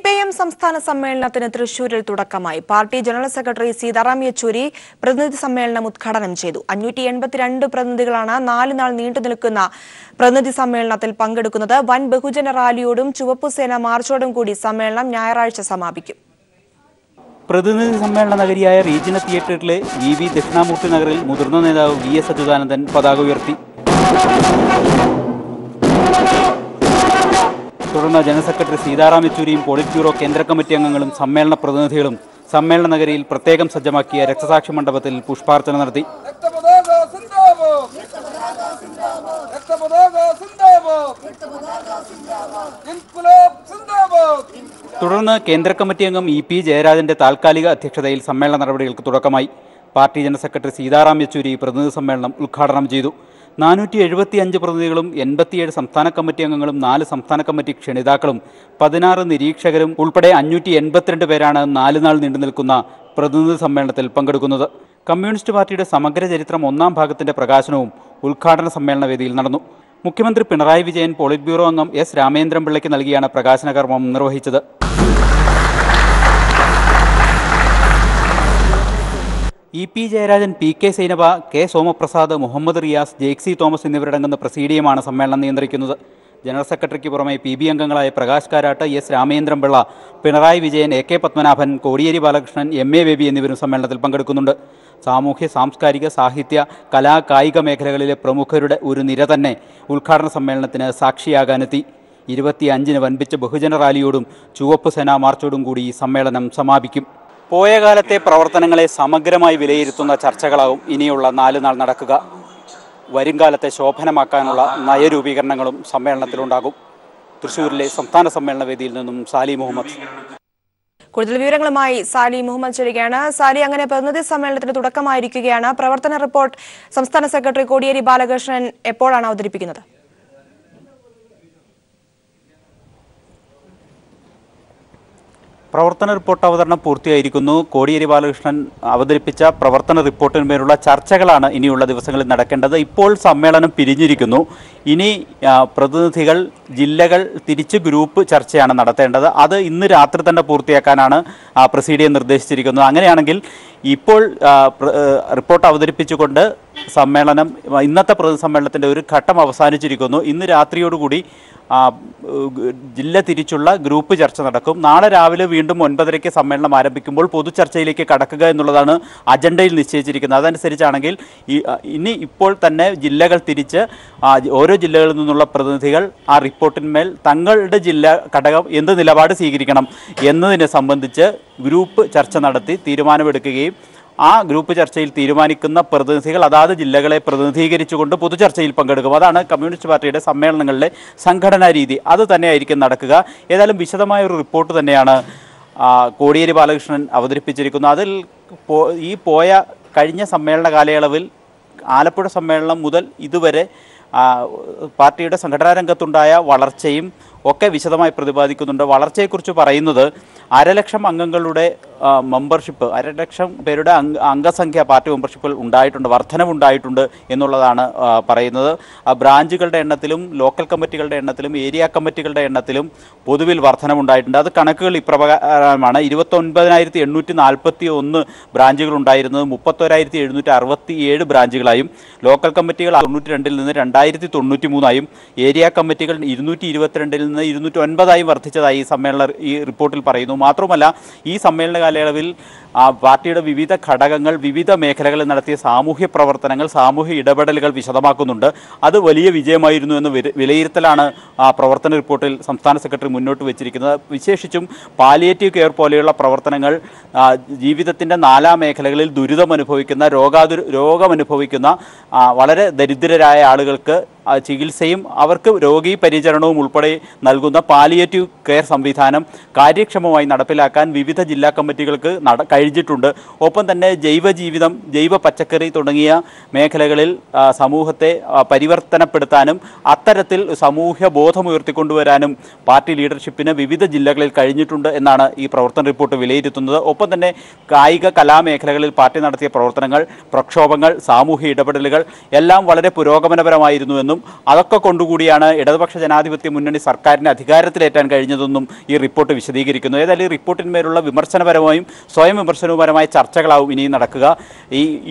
CPIM സംസ്ഥാന സമ്മേളനത്തിന് തൃശൂരിൽ തുടക്കമായി. Party general secretary Sitaram Yechury പ്രതിനിധി സമ്മേളനം ഉദ്ഘാടനം ചെയ്തു. 582 പ്രതിനിധികളാണ് 4 നാൾ നീണ്ടുനിൽക്കുന്ന പ്രതിനിധി സമ്മേളനത്തിൽ പങ്കെടുക്കുന്നത്. വൻ ബഹുജന റാലിയോടും ചുവപ്പുസേന മാർച്ചോടും കൂടി സമ്മേളനം ഞായറാഴ്ച സമാപിക്കും. പ്രതിനിധി സമ്മേളന നഗരിയായ റീജിയണ തിയേറ്ററിലെ VV ദക്ഷിണാമൂർത്തി നഗറിൽ മുതിർന്ന നേതാവ് VS അച്യുതാനന്ദൻ പതാക ഉയർത്തി. തുടർന്ന് ജനറൽ സെക്രട്ടറി സീതാറാം യെച്ചൂരിയും പോളിറ്റ് ബ്യൂറോ കേന്ദ്ര കമ്മിറ്റി അംഗങ്ങളും സമ്മേളന പ്രതിനിധികളും സമ്മേളന നഗരിയിൽ പ്രത്യേകം സജ്ജമാക്കിയ രക്തസാക്ഷി മണ്ഡപത്തിൽ പുഷ്പാർച്ചന നടത്തി. തുടർന്ന് കേന്ദ്ര കമ്മിറ്റി അംഗം EP ജയരാജന്റെ താൽക്കാലിക അധ്യക്ഷതയിൽ സമ്മേളന നടപടികൾക്ക് തുടക്കമായി. Party general secretary Sitaram Yechury പ്രതിനിധി സമ്മേളനം ഉദ്ഘാടനം ചെയ്തു. 475 പ്രതിനിധികളും 87 സംസ്ഥാന കമ്മിറ്റി അംഗങ്ങളും 4 സംസ്ഥാന കമ്മിറ്റി ക്ഷണിതാക്കളും 16 നിരീക്ഷകരും ഉൾപ്പെടെ 582 പേരാണ് 4 നാൾ നീണ്ടുനിൽക്കുന്ന പ്രതിനിധി സമ്മേളനത്തിൽ പങ്കെടുക്കുന്നത്. കമ്മ്യൂണിസ്റ്റ് പാർട്ടിയുടെ സമഗ്ര ചരിത്രം 1-ാം ഭാഗത്തിന്റെ പ്രകാശനവും ഉദ്ഘാടന സമ്മേളന വേദിയിൽ നടന്നു. മുഖ്യമന്ത്രി പിണറായി വിജയൻ പോളിറ്റ് ബ്യൂറോ അംഗം S രാമേന്ദ്രൻപിള്ളയ്ക്ക് നൽകിയാണ് പ്രകാശന കർമ്മം നിർവഹിച്ചത്. EP Jayarajan, PK Sainaba, K Somaprasad, Muhammad Riyas, Jaick C Thomas എന്നിവരടങ്ങുന്ന പ്രസീഡിയമാണ് സമ്മേളനം നിയന്ത്രിക്കുന്നത്. ജനറൽ സെക്രട്ടറിക്ക് പുറമെ PB അംഗങ്ങളായ പ്രകാശ് കാരാട്ട്, S രാമേന്ദ്രൻപിള്ള, പിണറായി വിജയൻ, AK പത്മനാഭൻ, കോടിയേരി ബാലകൃഷ്ണൻ, MA ബേബി എന്നിവരും സമ്മേളനത്തിൽ പങ്കെടുക്കുന്നുണ്ട്. സാമൂഹ്യ, സാംസ്കാരിക, സാഹിത്യ, കലാ, കായിക മേഖലകളിലെ പ്രമുഖരുടെ ഒരു നിര തന്നെ ഉദ്ഘാടന സമ്മേളനത്തിന് സാക്ഷിയാകാനെത്തി. 25-ന് വൻപിച്ച ബഹുജന റാലിയോടും ചുവപ്പ് സേനാ മാർച്ചോടും കൂടി ഈ സമ്മേളനം സമാപിക്കും. പോയ കാലത്തെ പ്രവർത്തനങ്ങളെ സമഗ്രമായി വിലയിരുത്തുന്ന ചർച്ചകളാവും ഇനിയുള്ള 4 നാൾ നടക്കുക. വരുംകാലത്തെ ശോഭനമാക്കാനുള്ള നയരൂപീകരണങ്ങളും സമ്മേളനത്തിലുണ്ടാകും. തൃശ്ശൂരിലെ സംസ്ഥാന സമ്മേളന വേദിയിൽ നിന്നും സാലി മുഹമ്മദ്. കൂടുതൽ വിവരങ്ങളുമായി സാലി മുഹമ്മദ് ചേരുകയാണ്. സാലി, അങ്ങനെ പ്രതിനിധി സമ്മേളനത്തിന് തുടക്കമായിരിക്കുകയാണ്. പ്രവർത്തന റിപ്പോർട്ട് സംസ്ഥാന സെക്രട്ടറി കോടിയേരി ബാലകൃഷ്ണൻ എപ്പോഴാണ് അവതരിപ്പിക്കുന്നത്? പ്രവർത്തന റിപ്പോർട്ട് അവതരണം പൂർത്തിയായിരിക്കുന്നു. കോടിയേരി ബാലകൃഷ്ണൻ അവതരിപ്പിച്ച പ്രവർത്തന റിപ്പോർട്ടിന്മേലുള്ള ചർച്ചകളാണ് ഇനിയുള്ള ദിവസങ്ങളിൽ നടക്കേണ്ടത്. ഇപ്പോൾ സമ്മേളനം പിരിഞ്ഞിരിക്കുന്നു. ഇനി പ്രതിനിധികൾ ജില്ലകൾ തിരിച്ച് ഗ്രൂപ്പ് ചർച്ചയാണ് നടത്തേണ്ടത്. അത് ഇന്ന് രാത്രി തന്നെ പൂർത്തിയാക്കാനാണ് പ്രസിഡിയം നിർദ്ദേശിച്ചിരിക്കുന്നത്. അങ്ങനെയാണെങ്കിൽ ഇപ്പോൾ റിപ്പോർട്ട് അവതരിപ്പിച്ചുകൊണ്ട് സമ്മേളനം, ഇന്നത്തെ പ്രതിനിധി സമ്മേളനത്തിൻ്റെ ഒരു ഘട്ടം അവസാനിച്ചിരിക്കുന്നു. ഇന്ന് രാത്രിയോടുകൂടി ജില്ല തിരിച്ചുള്ള ഗ്രൂപ്പ് ചർച്ച നടക്കും. നാളെ രാവിലെ വീണ്ടും 9:30-ക്ക് സമ്മേളനം ആരംഭിക്കുമ്പോൾ പൊതുചർച്ചയിലേക്ക് കടക്കുക എന്നുള്ളതാണ് അജണ്ടയിൽ നിശ്ചയിച്ചിരിക്കുന്നത്. അതനുസരിച്ചാണെങ്കിൽ ഇപ്പോൾ തന്നെ ജില്ലകൾ തിരിച്ച് ഓരോ ജില്ലകളിൽ നിന്നുള്ള പ്രതിനിധികൾ ആ റിപ്പോർട്ടിന്മേൽ തങ്ങളുടെ ജില്ലാ ഘടകം എന്ത് നിലപാട് സ്വീകരിക്കണം എന്നതിനെ സംബന്ധിച്ച് ഗ്രൂപ്പ് ചർച്ച നടത്തി തീരുമാനമെടുക്കുകയും ആ ഗ്രൂപ്പ് ചർച്ചയിൽ തീരുമാനിക്കുന്ന പ്രതിനിധികൾ അതാത് ജില്ലകളെ പ്രതിനിധീകരിച്ചുകൊണ്ട് പൊതുചർച്ചയിൽ പങ്കെടുക്കും. അതാണ് കമ്മ്യൂണിസ്റ്റ് പാർട്ടിയുടെ സമ്മേളനങ്ങളിലെ സംഘടനാ രീതി. അത് തന്നെയായിരിക്കും നടക്കുക. ഏതായാലും വിശദമായ ഒരു റിപ്പോർട്ട് തന്നെയാണ് കോടിയേരി ബാലകൃഷ്ണൻ അവതരിപ്പിച്ചിരിക്കുന്നത്. അതിൽ കഴിഞ്ഞ സമ്മേളന കാലയളവിൽ ആലപ്പുഴ സമ്മേളനം മുതൽ ഇതുവരെ പാർട്ടിയുടെ സംഘടനാ രംഗത്തുണ്ടായ വളർച്ചയും ഒക്കെ വിശദമായി പ്രതിപാദിക്കുന്നുണ്ട്. വളർച്ചയെക്കുറിച്ച് പറയുന്നത് 1,00,000 അംഗങ്ങളുടെ മെമ്പർഷിപ്പ്, 1,00,000 പേരുടെ അംഗസംഖ്യ പാർട്ടി മെമ്പർഷിപ്പിൽ ഉണ്ടായിട്ടുണ്ട്, വർധനവുണ്ടായിട്ടുണ്ട് എന്നുള്ളതാണ് പറയുന്നത്. ബ്രാഞ്ചുകളുടെ എണ്ണത്തിലും ലോക്കൽ കമ്മിറ്റികളുടെ എണ്ണത്തിലും ഏരിയ കമ്മിറ്റികളുടെ എണ്ണത്തിലും പൊതുവിൽ വർധനവുണ്ടായിട്ടുണ്ട്. അത് കണക്കുകൾ ഇപ്രകാരമാണ്. 29,841 ബ്രാഞ്ചുകൾ ഉണ്ടായിരുന്നത് 31,767 ബ്രാഞ്ചുകളായും, ലോക്കൽ കമ്മിറ്റികൾ 92-ൽ നിന്ന് 2,093-ആയും, ഏരിയ കമ്മിറ്റികൾ 222-ൽ നിന്ന് 209-ആയും വർദ്ധിച്ചതായി ഈ റിപ്പോർട്ടിൽ പറയുന്നു. മാത്രമല്ല, ഈ സമ്മേളന കാലയളവിൽ പാർട്ടിയുടെ വിവിധ ഘടകങ്ങൾ വിവിധ മേഖലകളിൽ നടത്തിയ സാമൂഹ്യ പ്രവർത്തനങ്ങൾ, സാമൂഹ്യ ഇടപെടലുകൾ വിശദമാക്കുന്നുണ്ട്. അത് വലിയ വിജയമായിരുന്നു എന്ന് വിലയിരുത്തലാണ് പ്രവർത്തന റിപ്പോർട്ടിൽ സംസ്ഥാന സെക്രട്ടറി മുന്നോട്ട് വെച്ചിരിക്കുന്നത്. വിശേഷിച്ചും പാലിയേറ്റീവ് കെയർ പോലെയുള്ള പ്രവർത്തനങ്ങൾ ജീവിതത്തിൻ്റെ 4 മേഖലകളിൽ ദുരിതമനുഭവിക്കുന്ന രോഗമനുഭവിക്കുന്ന വളരെ ദരിദ്രരായ ആളുകൾക്ക് ചികിത്സയും അവർക്ക് രോഗീ പരിചരണവും ഉൾപ്പെടെ നൽകുന്ന പാലിയേറ്റീവ് കെയർ സംവിധാനം കാര്യക്ഷമമായി നടപ്പിലാക്കാൻ വിവിധ ജില്ലാ കമ്മിറ്റികൾക്ക് കഴിഞ്ഞിട്ടുണ്ട്. ഒപ്പം തന്നെ ജൈവജീവിതം, ജൈവ പച്ചക്കറി തുടങ്ങിയ മേഖലകളിൽ സമൂഹത്തെ പരിവർത്തനപ്പെടുത്താനും അത്തരത്തിൽ സാമൂഹ്യ ബോധമുയർത്തിക്കൊണ്ടുവരാനും പാർട്ടി ലീഡർഷിപ്പിന് വിവിധ ജില്ലകളിൽ കഴിഞ്ഞിട്ടുണ്ട് എന്നാണ് ഈ പ്രവർത്തന റിപ്പോർട്ട് വിലയിരുത്തുന്നത്. ഒപ്പം തന്നെ കായിക കലാമേഖലകളിൽ പാർട്ടി നടത്തിയ പ്രവർത്തനങ്ങൾ, പ്രക്ഷോഭങ്ങൾ, സാമൂഹ്യ ഇടപെടലുകൾ എല്ലാം വളരെ പുരോഗമനപരമായിരുന്നു എന്നും അതൊക്കെ കൊണ്ടുകൂടിയാണ് ഇടതുപക്ഷ ജനാധിപത്യ മുന്നണി സർക്കാരിനെ അധികാരത്തിലേറ്റാൻ കഴിഞ്ഞതെന്നും ഈ റിപ്പോർട്ട് വിശദീകരിക്കുന്നു. ഏതായാലും ഈ റിപ്പോർട്ടിന്മേലുള്ള വിമർശനപരമായും സ്വയം വിമർശനവുപരമായ ചർച്ചകളാവും ഇനിയും നടക്കുക.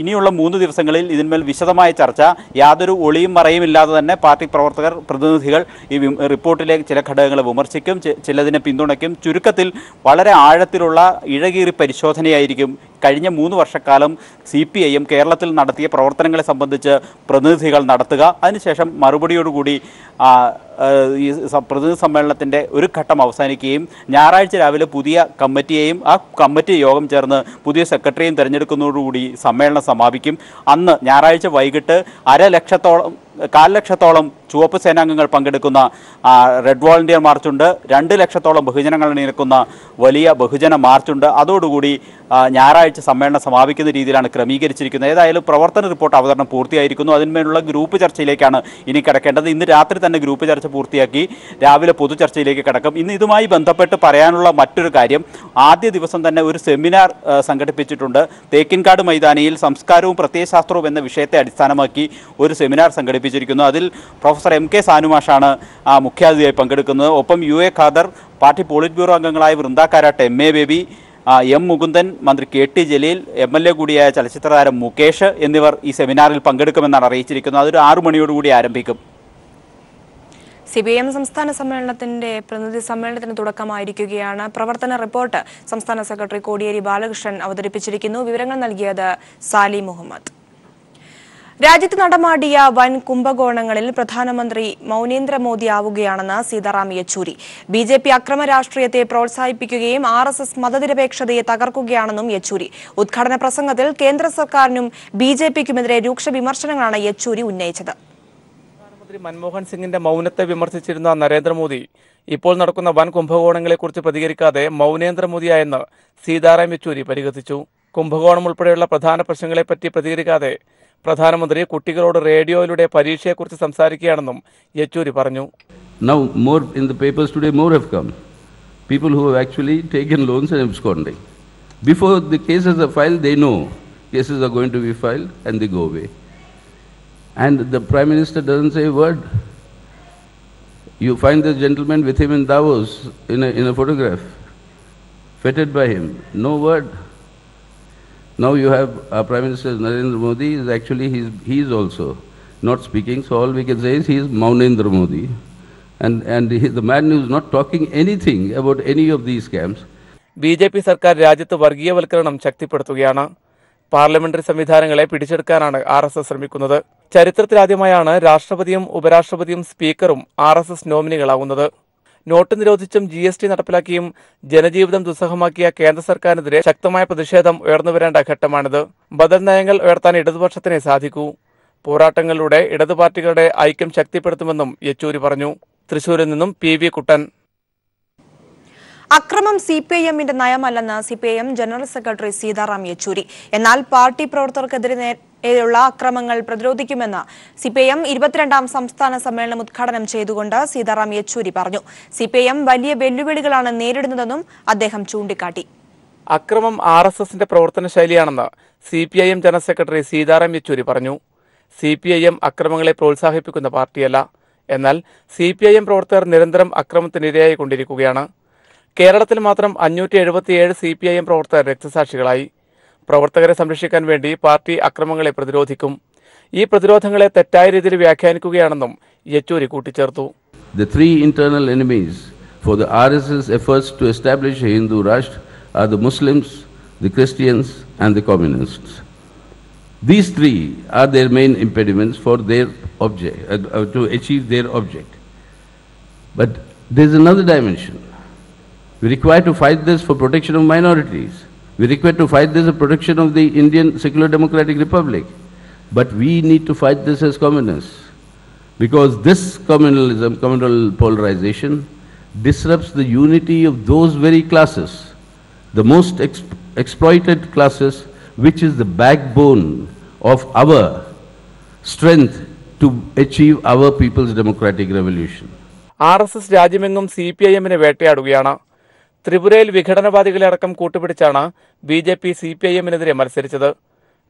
ഇനിയുള്ള 3 ദിവസങ്ങളിൽ ഇതിന്മേൽ വിശദമായ ചർച്ച, യാതൊരു ഒളിയും മറയും ഇല്ലാതെ തന്നെ പാർട്ടി പ്രവർത്തകർ, പ്രതിനിധികൾ ഈ റിപ്പോർട്ടിലെ ചില ഘടകങ്ങളെ വിമർശിക്കും, ചിലതിനെ പിന്തുണയ്ക്കും. ചുരുക്കത്തിൽ വളരെ ആഴത്തിലുള്ള ഇഴകീറി പരിശോധനയായിരിക്കും കഴിഞ്ഞ 3 വർഷക്കാലം CPIM കേരളത്തിൽ നടത്തിയ പ്രവർത്തനങ്ങളെ സംബന്ധിച്ച് പ്രതിനിധികൾ നടത്തുക. അതിനുശേഷം മറുപടിയോടുകൂടി ഈ പ്രതിനിധി സമ്മേളനത്തിൻ്റെ ഒരു ഘട്ടം അവസാനിക്കുകയും ഞായറാഴ്ച രാവിലെ പുതിയ കമ്മിറ്റിയെയും ആ കമ്മിറ്റി യോഗം ചേർന്ന് പുതിയ സെക്രട്ടറിയും തിരഞ്ഞെടുക്കുന്നതോടുകൂടി സമ്മേളനം സമാപിക്കും. അന്ന് ഞായറാഴ്ച വൈകിട്ട് 1,00,000 ലക്ഷത്തോളം ചുവപ്പ് സേനാംഗങ്ങൾ പങ്കെടുക്കുന്ന റെഡ് വോളണ്ടിയർ മാർച്ചുണ്ട്. 2 ലക്ഷത്തോളം ബഹുജനങ്ങൾ അണിനിരക്കുന്ന വലിയ ബഹുജന മാർച്ചുണ്ട്. അതോടുകൂടി ഞായറാഴ്ച സമ്മേളനം സമാപിക്കുന്ന രീതിയിലാണ് ക്രമീകരിച്ചിരിക്കുന്നത്. ഏതായാലും പ്രവർത്തന റിപ്പോർട്ട് അവതരണം പൂർത്തിയായിരിക്കുന്നു. അതിന്മേലുള്ള ഗ്രൂപ്പ് ചർച്ചയിലേക്കാണ് ഇനി കിടക്കേണ്ടത്. ഇന്ന് രാത്രി തന്നെ ഗ്രൂപ്പ് ചർച്ച പൂർത്തിയാക്കി രാവിലെ പൊതുചർച്ചയിലേക്ക് കിടക്കും. ഇന്ന് ഇതുമായി ബന്ധപ്പെട്ട് പറയാനുള്ള മറ്റൊരു കാര്യം, ആദ്യ ദിവസം തന്നെ ഒരു സെമിനാർ സംഘടിപ്പിച്ചിട്ടുണ്ട്. തേക്കിൻകാട് മൈതാനിയിൽ സംസ്കാരവും പ്രത്യയശാസ്ത്രവും എന്ന വിഷയത്തെ അടിസ്ഥാനമാക്കി ഒരു സെമിനാർ സംഘടിപ്പിച്ചിരിക്കുന്നു. അതിൽ പ്രൊഫസർ MK സാനുമാഷാണ് മുഖ്യാതിഥിയായി പങ്കെടുക്കുന്നത്. ഒപ്പം UA Khader, party polit bureau അംഗങ്ങളായ വൃന്ദ കാരാട്ട്, MA ബേബി, M മുകുന്ദൻ, മന്ത്രി KT ജലീൽ, MLA കൂടിയായ ചലച്ചിത്ര താരം മുകേഷ് എന്നിവർ ഈ സെമിനാറിൽ പങ്കെടുക്കുമെന്നാണ് അറിയിച്ചിരിക്കുന്നത്. അതൊരു 6 മണിയോടുകൂടി ആരംഭിക്കും. CPIM സംസ്ഥാന സമ്മേളനത്തിന്റെ പ്രതിനിധി സമ്മേളനത്തിന് തുടക്കമായിരിക്കുകയാണ്. പ്രവർത്തന റിപ്പോർട്ട് സംസ്ഥാന സെക്രട്ടറി കോടിയേരി ബാലകൃഷ്ണൻ അവതരിപ്പിച്ചിരിക്കുന്നു. വിവരങ്ങൾ നൽകിയത് സാലി മുഹമ്മദ്. രാജ്യത്ത് നടമാടിയ വൻ കുംഭകോണങ്ങളിൽ പ്രധാനമന്ത്രി മൗനേന്ദ്രമോദി ആവുകയാണെന്ന് സീതാറാം യെച്ചൂരി. BJP അക്രമ രാഷ്ട്രീയത്തെ പ്രോത്സാഹിപ്പിക്കുകയും RSS മതനിരപേക്ഷതയെ തകർക്കുകയാണെന്നും യെച്ചൂരി. ഉദ്ഘാടന പ്രസംഗത്തിൽ കേന്ദ്ര സർക്കാരിനും BJPക്കുമെതിരെ രൂക്ഷ വിമർശനങ്ങളാണ് യെച്ചൂരി ഉന്നയിച്ചത്. പ്രധാനമന്ത്രി മൻമോഹൻ സിംഗിന്റെ മൗനത്തെ വിമർശിച്ചിരുന്ന നരേന്ദ്രമോദി ഇപ്പോൾ നടക്കുന്ന വൻ കുംഭകോണങ്ങളെക്കുറിച്ച് പ്രതികരിക്കാതെ മൗനേന്ദ്രമോദിയായെന്ന് സീതാറാം യെച്ചൂരി പരിഹസിച്ചു. കുംഭകോണം ഉൾപ്പെടെയുള്ള പ്രധാന പ്രശ്നങ്ങളെപ്പറ്റി പ്രതികരിക്കാതെ പ്രധാനമന്ത്രി കുട്ടികളോട് റേഡിയോയിലൂടെ പരീക്ഷയെക്കുറിച്ച് സംസാരിക്കുകയാണെന്നും യെച്ചൂരി പറഞ്ഞു. Now more in the papers today, more have come. People who have actually taken loans and absconding. Before the cases are filed, they know cases are going to be filed and they go away. And the Prime Minister doesn't say a word. You find the gentleman with him in Davos in a photograph, feted by him, no word. Now you have our Prime Minister Narendra Modi is actually he is also not speaking. So all we can say is he is Maunendra Modi, and the man who is not talking anything about any of these scams. BJP സർക്കാർ രാജ്യത്ത് വർഗീയവൽക്കരണം ശക്തിപ്പെടുത്തുകയാണ്. Parliamentary സംവിധാനങ്ങളെ പിടിച്ചെടുക്കാനാണ് RSS ശ്രമിക്കുന്നത്. ചരിത്രത്തിലാദ്യമായാണ് രാഷ്ട്രപതിയും ഉപരാഷ്ട്രപതിയും സ്പീക്കറും RSS നോമിനികളാവുന്നത്. Not നിരോധിച്ചും GST നടപ്പിലാക്കിയും ജനജീവിതം ദുസ്സഹമാക്കിയ കേന്ദ്ര സർക്കാരിനെതിരെ ശക്തമായ പ്രതിഷേധം ഉയർന്നുവരേണ്ട ഘട്ടമാണിത്. ബദൽ നയങ്ങൾ ഉയർത്താൻ ഇടതുപക്ഷത്തിനെ സാധിക്കൂ. പോരാട്ടങ്ങളിലൂടെ ഇടതു പാർട്ടികളുടെ ഐക്യം ശക്തിപ്പെടുത്തുമെന്നും യെച്ചൂരി പറഞ്ഞു. തൃശൂരിൽ നിന്നും PV കുട്ടൻ. അക്രമം CPIMന്റെ നയമല്ലെന്ന് CPIM general secretary Sitaram Yechury. എന്നാൽ പാർട്ടി പ്രവർത്തകർക്കെതിരെയുള്ള അക്രമങ്ങൾ പ്രതിരോധിക്കുമെന്ന് CPIM 22ാം സംസ്ഥാന സമ്മേളനം ഉദ്ഘാടനം ചെയ്തുകൊണ്ട് സീതാറാം യെച്ചൂരി പറഞ്ഞു. CPIM വലിയ വെല്ലുവിളികളാണ് നേരിടുന്നതെന്നും അദ്ദേഹം ചൂണ്ടിക്കാട്ടി. അക്രമം RSSന്റെ പ്രവർത്തന ശൈലിയാണെന്ന് CPIM general secretary Sitaram Yechury പറഞ്ഞു. CPIM അക്രമങ്ങളെ പ്രോത്സാഹിപ്പിക്കുന്ന പാർട്ടിയല്ല. എന്നാൽ CPIM പ്രവർത്തകർ നിരന്തരം അക്രമത്തിനിരയായിക്കൊണ്ടിരിക്കുകയാണ്. കേരളത്തിൽ മാത്രം 577 CPIM പ്രവർത്തകർ രക്തസാക്ഷികളായി. പ്രവർത്തകരെ സംരക്ഷിക്കാൻ വേണ്ടി പാർട്ടി അക്രമങ്ങളെ പ്രതിരോധിക്കും. ഈ പ്രതിരോധങ്ങളെ തെറ്റായ രീതിയിൽ വ്യാഖ്യാനിക്കുകയാണെന്നും യെച്ചൂരി കൂട്ടിച്ചേർത്തു. The three internal enemies for the RSS efforts to establish a Hindu Rashtra are the Muslims, the Christians and the communists. These three are their main impediments for their object, to achieve their object. But there is another dimension. We require to fight this for protection of minorities. We require to fight this for protection of the Indian Secular Democratic Republic. But we need to fight this as communists. Because this communalism, communal polarization, disrupts the unity of those very classes, the most exploited classes, which is the backbone of our strength to achieve our people's democratic revolution. RSS രാജ്യമെങ്ങും CPIMനെ വേട്ടയാടുകയാണ്. ത്രിപുരയിൽ വിഘടനവാദികളെ അടക്കം കൂട്ടുപിടിച്ചാണ് BJP CPIMനെതിരെ മത്സരിച്ചത്.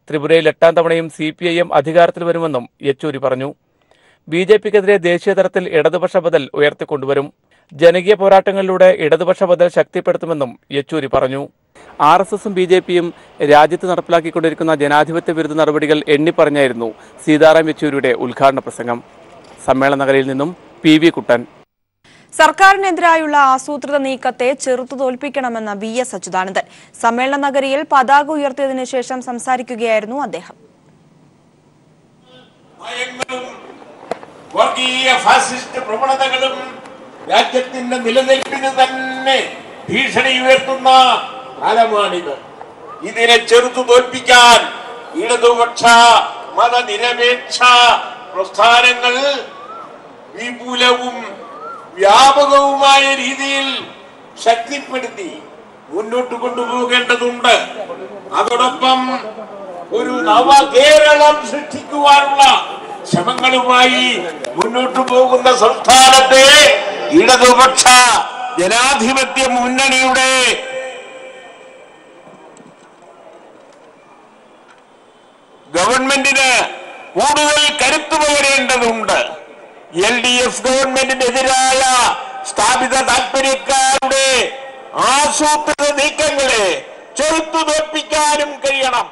ത്രിപുരയിൽ 8ാം തവണയും CPIM അധികാരത്തിൽ വരുമെന്നും യെച്ചൂരി പറഞ്ഞു. BJPക്കെതിരെ ദേശീയ തലത്തിൽ ഇടതുപക്ഷ ബദൽ ഉയർത്തിക്കൊണ്ടുവരും. ജനകീയ പോരാട്ടങ്ങളിലൂടെ ഇടതുപക്ഷ ബദൽ ശക്തിപ്പെടുത്തുമെന്നും യെച്ചൂരി പറഞ്ഞു. RSSും BJPയും രാജ്യത്ത് നടപ്പിലാക്കിക്കൊണ്ടിരിക്കുന്ന ജനാധിപത്യ വിരുദ്ധ നടപടികൾ എണ്ണിപ്പറഞ്ഞായിരുന്നു സീതാറാം യെച്ചൂരിയുടെ ഉദ്ഘാടന പ്രസംഗം. സമ്മേളന നഗരിയിൽ നിന്നും PV കുട്ടൻ. സർക്കാരിനെതിരായുള്ള ആസൂത്രിത നീക്കത്തെ ചെറുത്തു തോൽപ്പിക്കണമെന്ന VS അച്യുതാനന്ദൻ സമ്മേളന നഗരിയിൽ പതാക ഉയർത്തിയതിനു ശേഷം സംസാരിക്കുകയായിരുന്നു അദ്ദേഹം. വർഗീയ ഫാസിസ്റ്റ് പ്രവണതകളും രാജ്യത്തിന്റെ നിലനിൽപ്പിന് തന്നെ ഭീഷണി ഉയർത്തുന്ന കാലമാണിത്. ഇതിനെ ചെറുത്തു തോൽപ്പിക്കാൻ ഇടതുപക്ഷ മതനിരപേക്ഷ പ്രസ്ഥാനങ്ങൾ വിപുലവും വ്യാപകവുമായ രീതിയിൽ ശക്തിപ്പെടുത്തി മുന്നോട്ട് കൊണ്ടുപോകേണ്ടതുണ്ട്. അതോടൊപ്പം ഒരു നവകേരളം സൃഷ്ടിക്കുവാനുള്ള ശ്രമങ്ങളുമായി മുന്നോട്ടു പോകുന്ന സംസ്ഥാനത്തെ ഇടതുപക്ഷ ജനാധിപത്യ മുന്നണിയുടെ ഗവൺമെന്റിന് കൂടുതൽ കരുത്തു പകരേണ്ടതുണ്ട്. LDF ഗവൺമെന്റിനെതിരായ സ്ഥാപിത താൽപര്യക്കാരുടെ ആസൂത്രിത നീക്കങ്ങളെ ചെറുത്തു തോൽപ്പിക്കാനും കഴിയണം.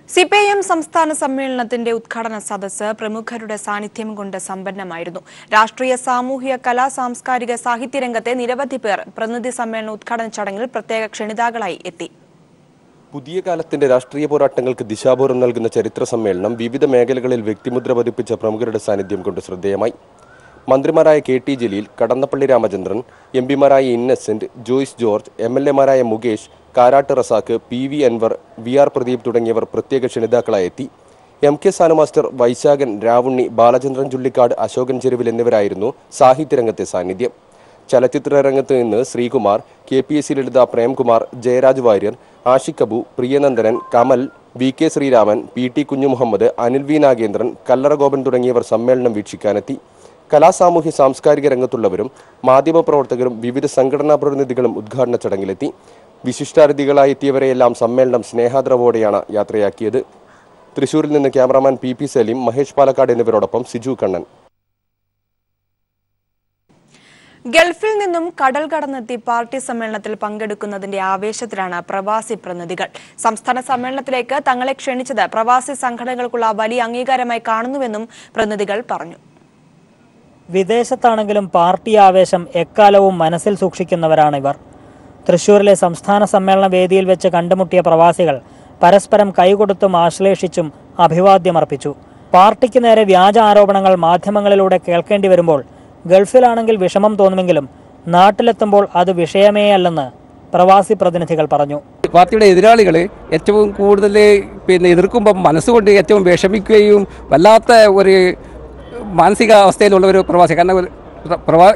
CPIM സംസ്ഥാന സമ്മേളനത്തിന്റെ ഉദ്ഘാടന സദസ്സ് പ്രമുഖരുടെ സാന്നിധ്യം കൊണ്ട് സമ്പന്നമായിരുന്നു. രാഷ്ട്രീയ, സാമൂഹിക, കലാ, സാംസ്കാരിക, സാഹിത്യ രംഗത്തെ നിരവധി പേർ പ്രതിനിധി സമ്മേളന ഉദ്ഘാടന ചടങ്ങിൽ പ്രത്യേക ക്ഷണിതാക്കളായി എത്തി. പുതിയ കാലത്തിന്റെ രാഷ്ട്രീയ പോരാട്ടങ്ങൾക്ക് ദിശാബോധം നൽകുന്ന ചരിത്ര സമ്മേളനം വിവിധ മേഖലകളിൽ വ്യക്തിമുദ്ര പതിപ്പിച്ച പ്രമുഖരുടെ സാന്നിധ്യം കൊണ്ട് ശ്രദ്ധേയമായി. മന്ത്രിമാരായ KT ജലീൽ, കടന്നപ്പള്ളി രാമചന്ദ്രൻ, MPമാരായ ഇന്നസെന്റ്, ജോയ്സ് ജോർജ്, MLAമാരായ മുകേഷ്, കാരാട്ട് റസാക്ക്, PV അൻവർ, VR പ്രദീപ് തുടങ്ങിയവർ പ്രത്യേക ക്ഷണിതാക്കളായി എത്തി. MK സാനു മാസ്റ്റർ, വൈശാഖൻ, രാവുണ്ണി, ബാലചന്ദ്രൻ ചുള്ളിക്കാട്, അശോകൻ ചെരുവിൽ എന്നിവരായിരുന്നു സാഹിത്യരംഗത്തെ സാന്നിധ്യം. ചലച്ചിത്ര രംഗത്ത് നിന്ന് ശ്രീകുമാർ, KPSC ലളിത, Premkumar, Jayaraj Warrier, Ashiq Abu, Priyanandanan, Kamal, VK Sreeraman, PT Kunjumuhammad, Anil V Nagendran, കല്ലറ ഗോപൻ തുടങ്ങിയവർ സമ്മേളനം വീക്ഷിക്കാനെത്തി. കലാ, സാമൂഹ്യ, സാംസ്കാരിക രംഗത്തുള്ളവരും മാധ്യമപ്രവർത്തകരും വിവിധ സംഘടനാ പ്രതിനിധികളും ഉദ്ഘാടന ചടങ്ങിലെത്തി. വിശിഷ്ടാതിഥികളായി എത്തിയവരെയെല്ലാം സമ്മേളനം സ്നേഹാദരവോടെയാണ് യാത്രയാക്കിയത്. തൃശൂരിൽ നിന്ന് ക്യാമറാമാൻ PP സലീം, മഹേഷ് പാലക്കാട് എന്നിവരോടൊപ്പം സിജു കണ്ണൻ. ഗൾഫിൽ നിന്നും കടൽ കടന്നെത്തി പാർട്ടി സമ്മേളനത്തിൽ പങ്കെടുക്കുന്നതിന്റെ ആവേശത്തിലാണ് പ്രവാസി പ്രതിനിധികൾ. സംസ്ഥാന സമ്മേളനത്തിലേക്ക് തങ്ങളെ ക്ഷണിച്ചത് പ്രവാസി സംഘടനകൾക്കുള്ള വലിയ അംഗീകാരമായി കാണുന്നുവെന്നും പ്രതിനിധികൾ പറഞ്ഞു. വിദേശത്താണെങ്കിലും പാർട്ടി ആവേശം എക്കാലവും മനസ്സിൽ സൂക്ഷിക്കുന്നവരാണിവർ. തൃശൂരിലെ സംസ്ഥാന സമ്മേളന വേദിയിൽ വെച്ച് കണ്ടുമുട്ടിയ പ്രവാസികൾ പരസ്പരം കൈകൊടുത്തും ആശ്ലേഷിച്ചും അഭിവാദ്യമർപ്പിച്ചു. പാർട്ടിക്ക് നേരെ വ്യാജ ആരോപണങ്ങൾ മാധ്യമങ്ങളിലൂടെ കേൾക്കേണ്ടി വരുമ്പോൾ ഗൾഫിലാണെങ്കിൽ വിഷമം തോന്നുമെങ്കിലും നാട്ടിലെത്തുമ്പോൾ അത് വിഷയമേ അല്ലെന്ന് പ്രവാസി പ്രതിനിധികൾ പറഞ്ഞു. പാർട്ടിയുടെ എതിരാളികൾ ഏറ്റവും കൂടുതൽ എതിർക്കുമ്പോൾ മനസ്സുകൊണ്ട് ഏറ്റവും വിഷമിക്കുകയും വല്ലാത്ത ഒരു മാനസിക അവസ്ഥയിലുള്ള ഒരു പ്രവാസി. കാരണം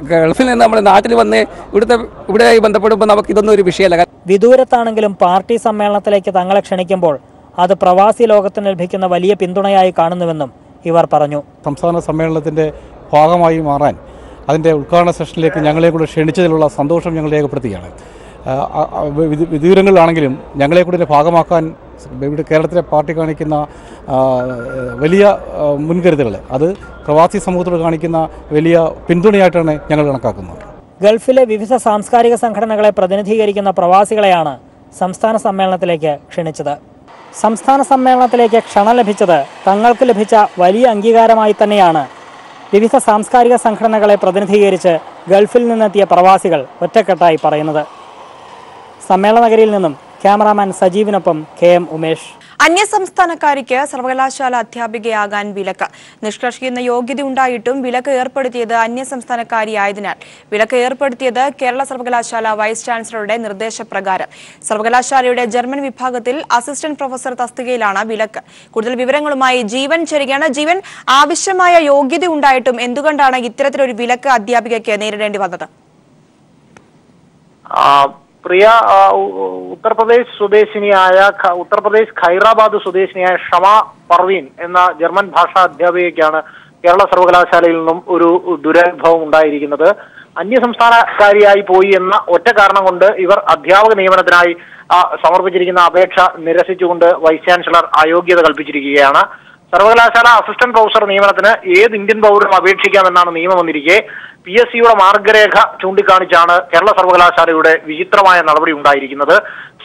ഗൾഫിൽ നിന്ന് നമ്മൾ നാട്ടിൽ വന്ന് ഇവിടെ ബന്ധപ്പെടുമ്പോൾ നമുക്ക് ഇതൊന്നും ഒരു വിഷയമല്ല. വിദൂരത്താണെങ്കിലും പാർട്ടി സമ്മേളനത്തിലേക്ക് തങ്ങളെ ക്ഷണിക്കുമ്പോൾ അത് പ്രവാസി ലോകത്തിന് ലഭിക്കുന്ന വലിയ പിന്തുണയായി കാണുന്നുവെന്നും ഇവർ പറഞ്ഞു. സംസ്ഥാന സമ്മേളനത്തിൻ്റെ ഭാഗമായി മാറാൻ അതിൻ്റെ ഉദ്ഘാടന സെഷനിലേക്ക് ഞങ്ങളെ കൂടെ ക്ഷണിച്ചതിലുള്ള സന്തോഷം ഞങ്ങൾ രേഖപ്പെടുത്തുകയാണ്. വിദൂരങ്ങളിലാണെങ്കിലും ഞങ്ങളെ കൂടെ ഭാഗമാക്കാൻ ഇവിടെ കേരളത്തിലെ പാർട്ടി കാണിക്കുന്ന വലിയ മുൻകരുതലുകൾ അത് പ്രവാസി സമൂഹത്തോട് കാണിക്കുന്ന വലിയ പിന്തുണയായിട്ടാണ് ഞങ്ങൾ കണക്കാക്കുന്നത്. ഗൾഫിലെ വിവിധ സാംസ്കാരിക സംഘടനകളെ പ്രതിനിധീകരിക്കുന്ന പ്രവാസികളെയാണ് സംസ്ഥാന സമ്മേളനത്തിലേക്ക് ക്ഷണിച്ചത്. സംസ്ഥാന സമ്മേളനത്തിലേക്ക് ക്ഷണം ലഭിച്ചത് തങ്ങൾക്ക് ലഭിച്ച വലിയ അംഗീകാരമായി തന്നെയാണ് വിവിധ സാംസ്കാരിക സംഘടനകളെ പ്രതിനിധീകരിച്ച് ഗൾഫിൽ നിന്നെത്തിയ പ്രവാസികൾ ഒറ്റക്കെട്ടായി പറയുന്നത്. സമ്മേളന നഗരിയിൽ നിന്നും ക്യാമറാമാൻ സജീവിനൊപ്പം KM ഉമേഷ്. അന്യസംസ്ഥാനക്കാരിക്ക് സർവകലാശാല അധ്യാപികയാകാൻ വിലക്ക്. നിഷ്കർഷിക്കുന്ന യോഗ്യത ഉണ്ടായിട്ടും വിലക്ക് ഏർപ്പെടുത്തിയത് അന്യസംസ്ഥാനക്കാരിയായതിനാൽ വിലക്ക് ഏർപ്പെടുത്തിയത് കേരള സർവകലാശാല വൈസ് ചാൻസലറുടെ നിർദ്ദേശപ്രകാരം. സർവകലാശാലയുടെ ജർമ്മൻ വിഭാഗത്തിൽ അസിസ്റ്റന്റ് പ്രൊഫസർ തസ്തികയിലാണ് വിലക്ക്. കൂടുതൽ വിവരങ്ങളുമായി ജീവൻ ചേരുകയാണ്. ജീവൻ, ആവശ്യമായ യോഗ്യത ഉണ്ടായിട്ടും എന്തുകൊണ്ടാണ് ഇത്തരത്തിലൊരു വിലക്ക് അധ്യാപികയ്ക്ക് നേരിടേണ്ടി വന്നത്? പ്രിയ, ഉത്തർപ്രദേശ് ഖൈറാബാദ് സ്വദേശിനിയായ ഷമ പർവീൻ എന്ന ജർമ്മൻ ഭാഷാ അധ്യാപികയ്ക്കാണ് കേരള സർവകലാശാലയിൽ നിന്നും ഒരു ദുരനുഭവം ഉണ്ടായിരിക്കുന്നത്. അന്യസംസ്ഥാനക്കാരിയായി പോയി എന്ന ഒറ്റ കാരണം കൊണ്ട് ഇവർ അധ്യാപക നിയമനത്തിനായി സമർപ്പിച്ചിരിക്കുന്ന അപേക്ഷ നിരസിച്ചുകൊണ്ട് വൈസ് ചാൻസലർ അയോഗ്യത കൽപ്പിച്ചിരിക്കുകയാണ്. സർവകലാശാല അസിസ്റ്റന്റ് പ്രൊഫസർ നിയമനത്തിന് ഏത് ഇന്ത്യൻ പൗരനും അപേക്ഷിക്കാമെന്നാണ് നിയമം വന്നിരിക്കെ PSCയുടെ മാർഗരേഖ ചൂണ്ടിക്കാണിച്ചാണ് കേരള സർവകലാശാലയുടെ വിചിത്രമായ നടപടി ഉണ്ടായിരിക്കുന്നത്.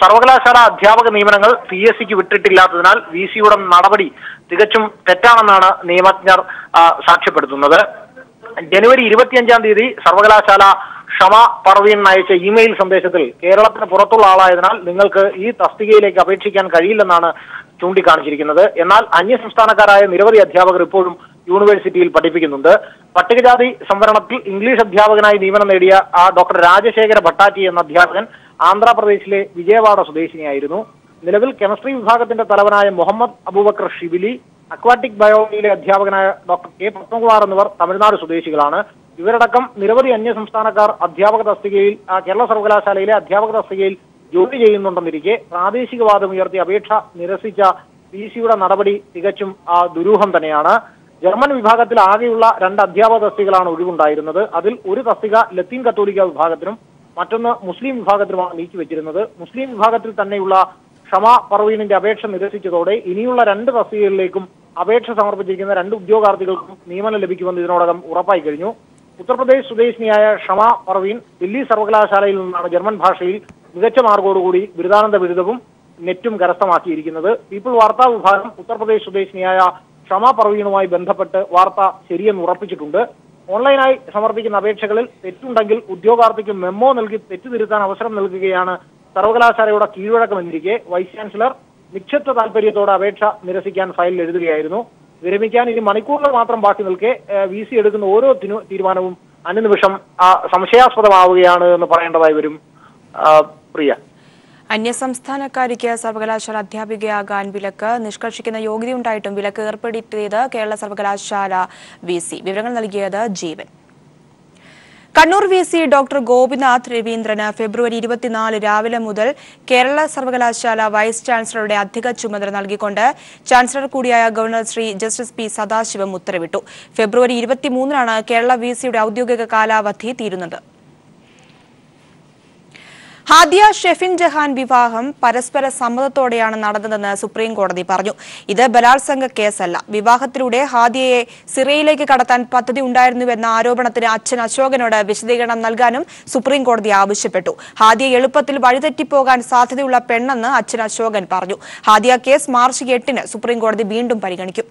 സർവകലാശാല അധ്യാപക നിയമനങ്ങൾ PSCക്ക് വിട്ടിട്ടില്ലാത്തതിനാൽ VCയുടെ നടപടി തികച്ചും തെറ്റാണെന്നാണ് നിയമജ്ഞർ സാക്ഷ്യപ്പെടുത്തുന്നത്. ജനുവരി 25-ാം തീയതി സർവകലാശാല ഷമ പർവീൻ അയച്ച ഇമെയിൽ സന്ദേശത്തിൽ കേരളത്തിന് പുറത്തുള്ള ആളായതിനാൽ നിങ്ങൾക്ക് ഈ തസ്തികയിലേക്ക് അപേക്ഷിക്കാൻ കഴിയില്ലെന്നാണ് ചൂണ്ടിക്കാണിച്ചിരിക്കുന്നത്. എന്നാൽ അന്യസംസ്ഥാനക്കാരായ നിരവധി അധ്യാപകർ ഇപ്പോഴും യൂണിവേഴ്സിറ്റിയിൽ പഠിപ്പിക്കുന്നുണ്ട്. പട്ടികജാതി സംവരണത്തിൽ ഇംഗ്ലീഷ് അധ്യാപകനായി നിയമനം നേടിയ ഡോക്ടർ രാജശേഖര ഭട്ടാറ്റി എന്ന അധ്യാപകൻ ആന്ധ്രാപ്രദേശിലെ വിജയവാഡ സ്വദേശിനിയായിരുന്നു. നിലവിൽ കെമിസ്ട്രി വിഭാഗത്തിന്റെ തലവനായ മുഹമ്മദ് അബൂബക്കർ ഷിബിലി, അക്വാറ്റിക് ബയോളജിയിലെ അധ്യാപകനായ ഡോക്ടർ K. പത്മകുമാർ എന്നിവർ തമിഴ്നാട് സ്വദേശികളാണ്. ഇവരടക്കം നിരവധി അന്യസംസ്ഥാനക്കാർ അധ്യാപക തസ്തികയിൽ കേരള സർവകലാശാലയിലെ അധ്യാപക തസ്തികയിൽ ജോലി ചെയ്യുന്നുണ്ടെന്നിരിക്കെ പ്രാദേശികവാദം ഉയർത്തി അപേക്ഷ നിരസിച്ച PSCയുടെ നടപടി തികച്ചും ദുരൂഹം തന്നെയാണ്. ജർമ്മൻ വിഭാഗത്തിൽ ആകെയുള്ള 2 അധ്യാപക തസ്തികകളാണ് ഒഴിവുണ്ടായിരുന്നത്. അതിൽ ഒരു തസ്തിക ലത്തീൻ കത്തോലിക്ക വിഭാഗത്തിനും മറ്റൊന്ന് മുസ്ലിം വിഭാഗത്തിനുമാണ് നീക്കിവെച്ചിരുന്നത്. മുസ്ലിം വിഭാഗത്തിൽ തന്നെയുള്ള ഷമ പർവീനിന്റെ അപേക്ഷ നിരസിച്ചതോടെ ഇനിയുള്ള 2 തസ്തികകളിലേക്കും അപേക്ഷ സമർപ്പിച്ചിരിക്കുന്ന 2 ഉദ്യോഗാർത്ഥികൾക്കും നിയമനം ലഭിക്കുമെന്ന് ഇതിനോടകം ഉറപ്പായി കഴിഞ്ഞു. ഉത്തർപ്രദേശ് സ്വദേശിനിയായ ഷമ പർവീൻ ദില്ലി സർവകലാശാലയിൽ നിന്നാണ് ജർമ്മൻ ഭാഷയിൽ മികച്ച മാർക്കോടുകൂടി ബിരുദാനന്ദ ബിരുദവും നെറ്റും കരസ്ഥമാക്കിയിരിക്കുന്നത്. പീപ്പിൾ വാർത്താ വിഭാഗം ഉത്തർപ്രദേശ് സ്വദേശിനിയായ ഷമ പർവീനുമായി ബന്ധപ്പെട്ട് വാർത്ത ശരിയെന്ന് ഉറപ്പിച്ചിട്ടുണ്ട്. ഓൺലൈനായി സമർപ്പിക്കുന്ന അപേക്ഷകളിൽ തെറ്റുണ്ടെങ്കിൽ ഉദ്യോഗാർത്ഥിക്ക് മെമ്മോ നൽകി തെറ്റ് തിരുത്താൻ അവസരം നൽകുകയാണ് സർവകലാശാലയുടെ കീഴ്വഴക്കമെന്നിരിക്കെ വൈസ് ചാൻസലർ നിശ്ചിത താൽപര്യത്തോടെ അപേക്ഷ നിരസിക്കാൻ ഫയലിൽ എഴുതുകയായിരുന്നു. വിരമിക്കാൻ ഇനി മണിക്കൂറുകൾ മാത്രം ബാക്കി നിൽക്കെ VC എടുക്കുന്ന ഓരോ തീരുമാനവും അനുനിമിഷം സംശയാസ്പദമാവുകയാണ് എന്ന് പറയേണ്ടതായി വരും. പ്രിയ, അന്യസംസ്ഥാനക്കാരിക്ക് സർവകലാശാല അധ്യാപികയാകാൻ വിലക്ക് നിഷ്കർഷിക്കുന്ന യോഗ്യതയുണ്ടായിട്ടും വിലക്ക് ഏർപ്പെടുത്തിയത് കേരള സർവകലാശാല VC. വിവരങ്ങൾ നൽകിയത് ജീവൻ. കണ്ണൂർ VC ഡോക്ടർ ഗോപിനാഥ് രവീന്ദ്രന് ഫെബ്രുവരി 24 രാവിലെ മുതൽ കേരള സർവകലാശാല വൈസ് ചാൻസലറുടെ അധിക ചുമതല നൽകിക്കൊണ്ട് ചാൻസലർ കൂടിയായ governor Shri justice P. Sathasivam ഉത്തരവിട്ടു. ഫെബ്രുവരി 23-നാണ് കേരള VCയുടെ ഔദ്യോഗിക കാലാവധി തീരുന്നത്. ഹാദിയ ഷെഫിൻ ജഹാൻ വിവാഹം പരസ്പര സമ്മതത്തോടെയാണ് നടന്നതെന്ന് സുപ്രീം കോടതി പറഞ്ഞു. ഇത് ബലാത്സംഗ കേസല്ല. വിവാഹത്തിലൂടെ ഹാദിയയെ സിറിയയിലേക്ക് കടത്താൻ പദ്ധതി ഉണ്ടായിരുന്നുവെന്ന ആരോപണത്തിന് അച്ഛൻ അശോകനോട് വിശദീകരണം നൽകാനും സുപ്രീം കോടതി ആവശ്യപ്പെട്ടു. ഹാദിയ എളുപ്പത്തിൽ വഴിതെറ്റിപ്പോകാൻ സാധ്യതയുള്ള പെണ്ണെന്ന് അച്ഛൻ അശോകൻ പറഞ്ഞു. ഹാദിയ കേസ് മാർച്ച് 8-ന് സുപ്രീം കോടതി വീണ്ടും പരിഗണിക്കും.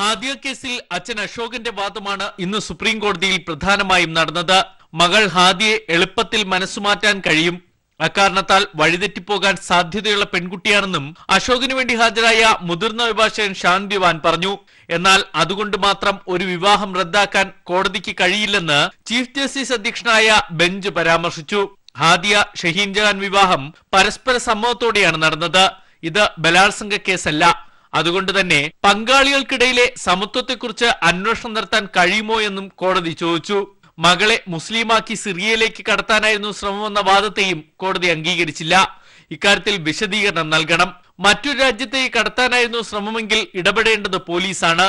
ഹാദിയ കേസിൽ അച്ഛൻ അശോകന്റെ വാദമാണ് ഇന്ന് സുപ്രീം കോടതിയിൽ പ്രധാനമായും നടന്നത്. മകൾ ഹാദിയെ എളുപ്പത്തിൽ മനസ്സുമാറ്റാൻ കഴിയും, അക്കാരണത്താൽ വഴിതെറ്റിപ്പോകാൻ സാധ്യതയുള്ള പെൺകുട്ടിയാണെന്നും അശോകന് വേണ്ടി ഹാജരായ മുതിർന്ന അഭിഭാഷകൻ ഷാൻ ദിവാൻ പറഞ്ഞു. എന്നാൽ അതുകൊണ്ട് മാത്രം ഒരു വിവാഹം റദ്ദാക്കാൻ കോടതിക്ക് കഴിയില്ലെന്ന് ചീഫ് ജസ്റ്റിസ് അധ്യക്ഷനായ ബെഞ്ച് പരാമർശിച്ചു. ഹാദിയ ഷഹീൻ ജഹാൻ വിവാഹം പരസ്പര സമ്മതത്തോടെയാണ് നടന്നത്. ഇത് ബലാത്സംഗ കേസല്ല. അതുകൊണ്ട് തന്നെ പങ്കാളികൾക്കിടയിലെ സമത്വത്തെക്കുറിച്ച് അന്വേഷണം നടത്താൻ കഴിയുമോ എന്നും കോടതി ചോദിച്ചു. മകളെ മുസ്ലിമാക്കി സിറിയയിലേക്ക് കടത്താനായിരുന്നു ശ്രമമെന്ന വാദത്തെയും കോടതി അംഗീകരിച്ചില്ല. ഇക്കാര്യത്തിൽ വിശദീകരണം നൽകണം. മറ്റൊരു രാജ്യത്തേക്ക് കടത്താനായിരുന്നു ശ്രമമെങ്കിൽ ഇടപെടേണ്ടത് പോലീസാണ്.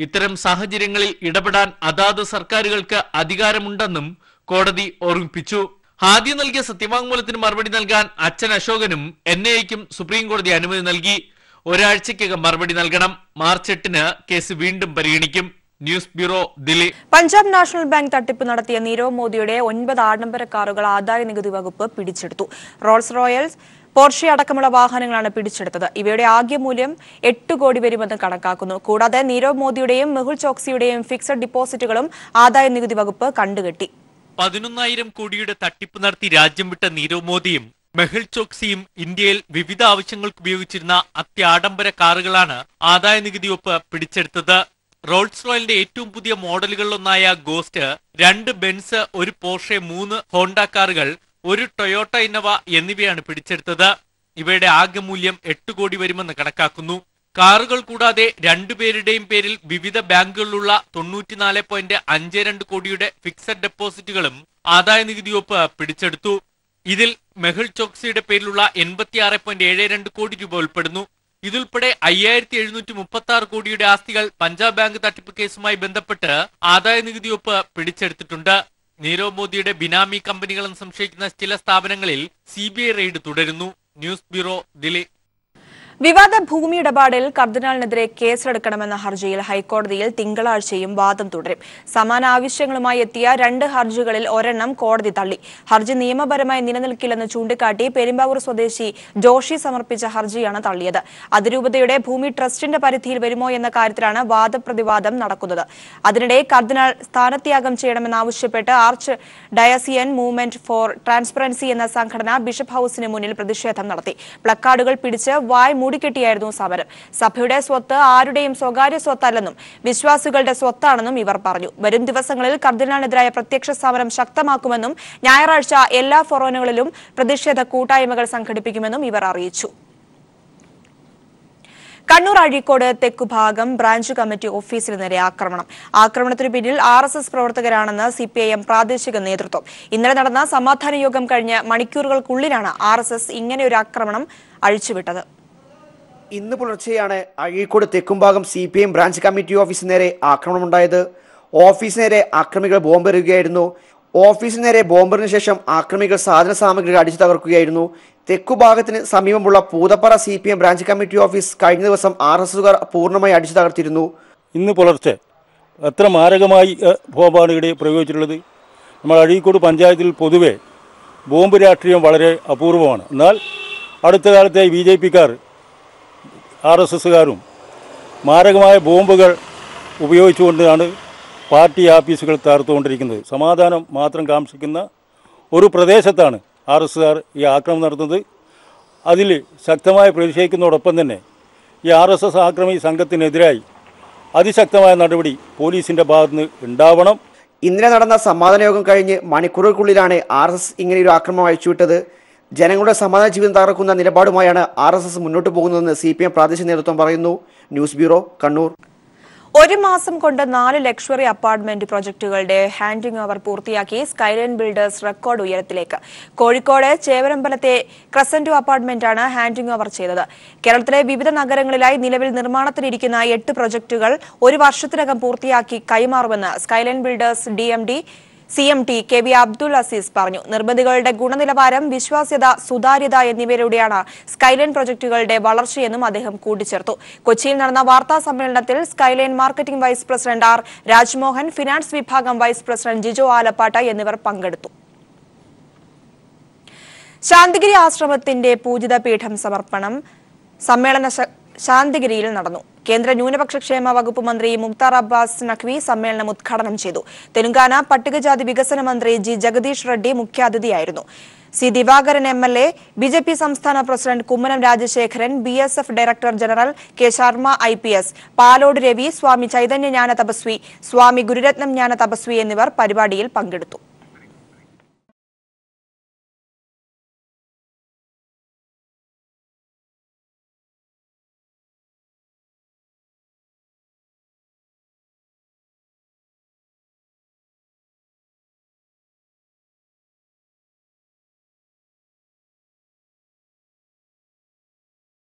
ഇത്തരം സാഹചര്യങ്ങളിൽ ഇടപെടാൻ അതാത് സർക്കാരുകൾക്ക് അധികാരമുണ്ടെന്നും കോടതി ഓർമ്മിപ്പിച്ചു. ഹാദിയ നൽകിയ സത്യവാങ്മൂലത്തിന് മറുപടി നൽകാൻ അച്ഛൻ അശോകനും NIAയ്ക്കും സുപ്രീം കോടതി അനുമതി നൽകി. ഒരാഴ്ചയ്ക്കകം മറുപടി നൽകണം. മാർച്ച് 8-ന് കേസ് വീണ്ടും പരിഗണിക്കും. News bureau, Delhi. Punjab national bank തട്ടിപ്പ് നടത്തിയ നീരവ് മോദിയുടെ 9 ആഡംബര കാറുകൾ ആദായ നികുതി വകുപ്പ് പിടിച്ചെടുത്തു. റോൾസ് റോയൽസ്, പോർഷെ അടക്കമുള്ള വാഹനങ്ങളാണ് പിടിച്ചെടുത്തത്. ഇവയുടെ ആകെ മൂല്യം 8 കോടി വരുമെന്ന് കണക്കാക്കുന്നു. കൂടാതെ നീരവ് മോദിയുടെയും മെഹുൽ ചോക്സിയുടെയും ഫിക്സഡ് ഡിപ്പോസിറ്റുകളും ആദായ നികുതി വകുപ്പ് കണ്ടുകെട്ടി. 11,000 കോടിയുടെ തട്ടിപ്പ് നടത്തി രാജ്യം വിട്ട നീരവ് മോദിയും മെഹുൽ ചോക്സിയും ഇന്ത്യയിൽ വിവിധ ആവശ്യങ്ങൾക്ക് ഉപയോഗിച്ചിരുന്ന അത്യാഡംബര കാറുകളാണ് ആദായ നികുതി വകുപ്പ് പിടിച്ചെടുത്തത്. റോൾസ് റോയലിന്റെ ഏറ്റവും പുതിയ മോഡലുകളിലൊന്നായ ഗോസ്റ്റ്, 2 ബെൻസ്, 1 പോർഷെ, 3 ഹോണ്ട കാറുകൾ, 1 ടൊയോട്ട ഇന്നോവ എന്നിവയാണ് പിടിച്ചെടുത്തത്. ഇവയുടെ ആകെ മൂല്യം 8 കോടി വരുമെന്ന് കണക്കാക്കുന്നു. കാറുകൾ കൂടാതെ 2 പേരുടെയും പേരിൽ വിവിധ ബാങ്കുകളിലുള്ള 94.52 കോടിയുടെ ഫിക്സഡ് ഡെപ്പോസിറ്റുകളും ആദായ നികുതി വകുപ്പ് പിടിച്ചെടുത്തു. ഇതിൽ മെഹുൽ ചോക്സിയുടെ പേരിലുള്ള 86.72 കോടി രൂപ ഉൾപ്പെടുന്നു. ഇതുൾപ്പെടെ 5,736 കോടിയുടെ ആസ്തികൾ പഞ്ചാബ് ബാങ്ക് തട്ടിപ്പ് കേസുമായി ബന്ധപ്പെട്ട് ആദായ നികുതി വകുപ്പ് പിടിച്ചെടുത്തിട്ടുണ്ട്. നീരവ് മോദിയുടെ ബിനാമി കമ്പനികളെന്ന് സംശയിക്കുന്ന ചില സ്ഥാപനങ്ങളിൽ CBI റെയ്ഡ് തുടരുന്നു. News bureau, Delhi. വിവാദ ഭൂമി ഇടപാടിൽ കർദിനാളിനെതിരെ കേസെടുക്കണമെന്ന ഹർജിയിൽ ഹൈക്കോടതിയിൽ തിങ്കളാഴ്ചയും വാദം തുടരും. സമാന ആവശ്യങ്ങളുമായി എത്തിയ 2 ഹർജികളിൽ ഒരെണ്ണം കോടതി തള്ളി. ഹർജി നിയമപരമായി നിലനിൽക്കില്ലെന്ന് ചൂണ്ടിക്കാട്ടി പെരുമ്പാവൂർ സ്വദേശി ജോഷി സമർപ്പിച്ച ഹർജിയാണ് തള്ളിയത്. അതിരൂപതയുടെ ഭൂമി ട്രസ്റ്റിന്റെ പരിധിയിൽ വരുമോ എന്ന കാര്യത്തിലാണ് വാദപ്രതിവാദം നടക്കുന്നത്. അതിനിടെ കർദിനാൾ സ്ഥാനത്യാഗം ചെയ്യണമെന്നാവശ്യപ്പെട്ട് ആർച്ച് ഡയസിയൻ മൂവ്മെന്റ് ഫോർ ട്രാൻസ്പറൻസി എന്ന സംഘടന ബിഷപ്പ് ഹൌസിന് മുന്നിൽ പ്രതിഷേധം നടത്തി. പ്ലക്കാർഡുകൾ പിടിച്ച് വായ് മൂടിക്കെട്ടിയായിരുന്നു സമരം. സഭയുടെ സ്വത്ത് ആരുടെയും സ്വകാര്യ സ്വത്തല്ലെന്നും വിശ്വാസികളുടെ സ്വത്താണെന്നും ഇവർ പറഞ്ഞു. വരും ദിവസങ്ങളിൽ കർദിനാളിനെതിരായ പ്രത്യക്ഷ സമരം ശക്തമാക്കുമെന്നും ഞായറാഴ്ച എല്ലാ ഫൊറോനുകളിലും പ്രതിഷേധ കൂട്ടായ്മകൾ സംഘടിപ്പിക്കുമെന്നും ഇവർ അറിയിച്ചു. കണ്ണൂർ അഴീക്കോട് തെക്കുഭാഗം ബ്രാഞ്ച് കമ്മിറ്റി ഓഫീസിന് നേരെ ആക്രമണത്തിനു പിന്നിൽ RSS പ്രവർത്തകരാണെന്ന് CPIM പ്രാദേശിക നേതൃത്വം. ഇന്നലെ നടന്ന സമാധാന യോഗം കഴിഞ്ഞ് മണിക്കൂറുകൾക്കുള്ളിലാണ് RSS ഇങ്ങനെയൊരു ആക്രമണം അഴിച്ചുവിട്ടത്. ഇന്ന് പുലർച്ചെയാണ് Azhikode Thekkumbhagam CPIM branch committee ഓഫീസിന് നേരെ ആക്രമണമുണ്ടായത്. ഓഫീസിന് നേരെ ആക്രമികൾ ബോംബെറിയുകയായിരുന്നു. ഓഫീസിന് നേരെ ബോംബറിന് ശേഷം ആക്രമികൾ സാധന സാമഗ്രികൾ അടിച്ചു തകർക്കുകയായിരുന്നു. തെക്കുഭാഗത്തിന് സമീപമുള്ള Poothappara CPIM branch committee office കഴിഞ്ഞ ദിവസം RSSകാർ പൂർണ്ണമായി അടിച്ചു തകർത്തിരുന്നു. ഇന്ന് പുലർച്ചെ എത്ര മാരകമായി ബോംബാണ് ഇവിടെ പ്രയോഗിച്ചിട്ടുള്ളത്. നമ്മൾ അഴീക്കോട് പഞ്ചായത്തിൽ പൊതുവെ ബോംബ് രാഷ്ട്രീയം വളരെ അപൂർവമാണ്. എന്നാൽ അടുത്ത കാലത്തെ BJPക്കാർ RSSകാരും മാരകമായ ബോംബുകൾ ഉപയോഗിച്ചുകൊണ്ടാണ് പാർട്ടി ആഫീസുകൾ തകർത്തുകൊണ്ടിരിക്കുന്നത്. സമാധാനം മാത്രം കാംക്ഷിക്കുന്ന ഒരു പ്രദേശത്താണ് RSSകാർ ഈ ആക്രമണം നടത്തുന്നത്. അതിൽ ശക്തമായി പ്രതിഷേധിക്കുന്നതോടൊപ്പം തന്നെ ഈ RSS ആക്രമി സംഘത്തിനെതിരായി അതിശക്തമായ നടപടി പോലീസിൻ്റെ ഭാഗത്തുനിന്ന് ഉണ്ടാവണം. ഇന്നലെ നടന്ന സമാധാന യോഗം കഴിഞ്ഞ് മണിക്കൂറുകൾക്കുള്ളിലാണ് RSS ഇങ്ങനെയൊരു ആക്രമണം അഴിച്ചുവിട്ടത്. ജനങ്ങളുടെ സമാധാന ജീവിതം തകർക്കുന്ന നിലപാടുമായാണ് RSS മുന്നോട്ട് പോകുന്നതെന്ന് CPIM പ്രാദേശിക നേതൃത്വം പറയുന്നു. News bureau, Kannur. ഒരു മാസം കൊണ്ട് 4 ലക്ഷറി അപ്പാർട്ട്മെന്റ് പ്രൊജക്ടുകളുടെ ഹാൻഡിംഗ് ഓവർ പൂർത്തിയാക്കി സ്കൈലൈൻ ബിൽഡേഴ്സ് റെക്കോർഡ് ഉയരത്തിലേക്ക്. കോഴിക്കോട് ചേവരമ്പലത്തെ ക്രസന്റോ അപ്പാർട്ട്മെന്റാണ് ഹാൻഡിംഗ് ഓവർ ചെയ്തത്. കേരളത്തിലെ വിവിധ നഗരങ്ങളിലായി നിലവിൽ നിർമ്മാണത്തിലിരിക്കുന്ന 8 പ്രൊജക്ടുകൾ 1 വർഷത്തിനകം പൂർത്തിയാക്കി കൈമാറുമെന്ന് Skyline Builders DMD CMT KV Abdul Azeez പറഞ്ഞു. നിർമ്മിതികളുടെ ഗുണനിലവാരം, വിശ്വാസ്യത, സുതാര്യത എന്നിവയിലൂടെയാണ് സ്കൈലൈൻ പ്രൊജക്ടുകളുടെ വളർച്ചയെന്നും അദ്ദേഹം കൂട്ടിച്ചേർത്തു. കൊച്ചിയിൽ നടന്ന വാർത്താ സമ്മേളനത്തിൽ Skyline marketing vice president R Rajmohan, finance വിഭാഗം വൈസ് പ്രസിഡന്റ് ജിജോ ആലപ്പാട്ട എന്നിവർ പങ്കെടുത്തു. ശാന്തിഗിരി ആശ്രമത്തിന്റെ പൂജിത പീഠം സമർപ്പണം സമ്മേളന ശാന്തിഗിരിയിൽ നടന്നു. കേന്ദ്ര ന്യൂനപക്ഷ ക്ഷേമ വകുപ്പ് മന്ത്രി മുക്താർ അബ്ബാസ് നഖ്വി സമ്മേളനം ഉദ്ഘാടനം ചെയ്തു. തെലങ്കാന പട്ടികജാതി വികസന മന്ത്രി G ജഗദീഷ് റെഡ്ഡി മുഖ്യാതിഥിയായിരുന്നു. C ദിവാകരൻ MLA, BJP സംസ്ഥാന president Kummanam Rajasekharan, BSF director general K Sharma IPS, Palode Ravi, Swami Chaitanya Jnana Tapasvi, സ്വാമി ഗുരുരത്നം ജ്ഞാന തപസ്വി എന്നിവർ പരിപാടിയിൽ പങ്കെടുത്തു.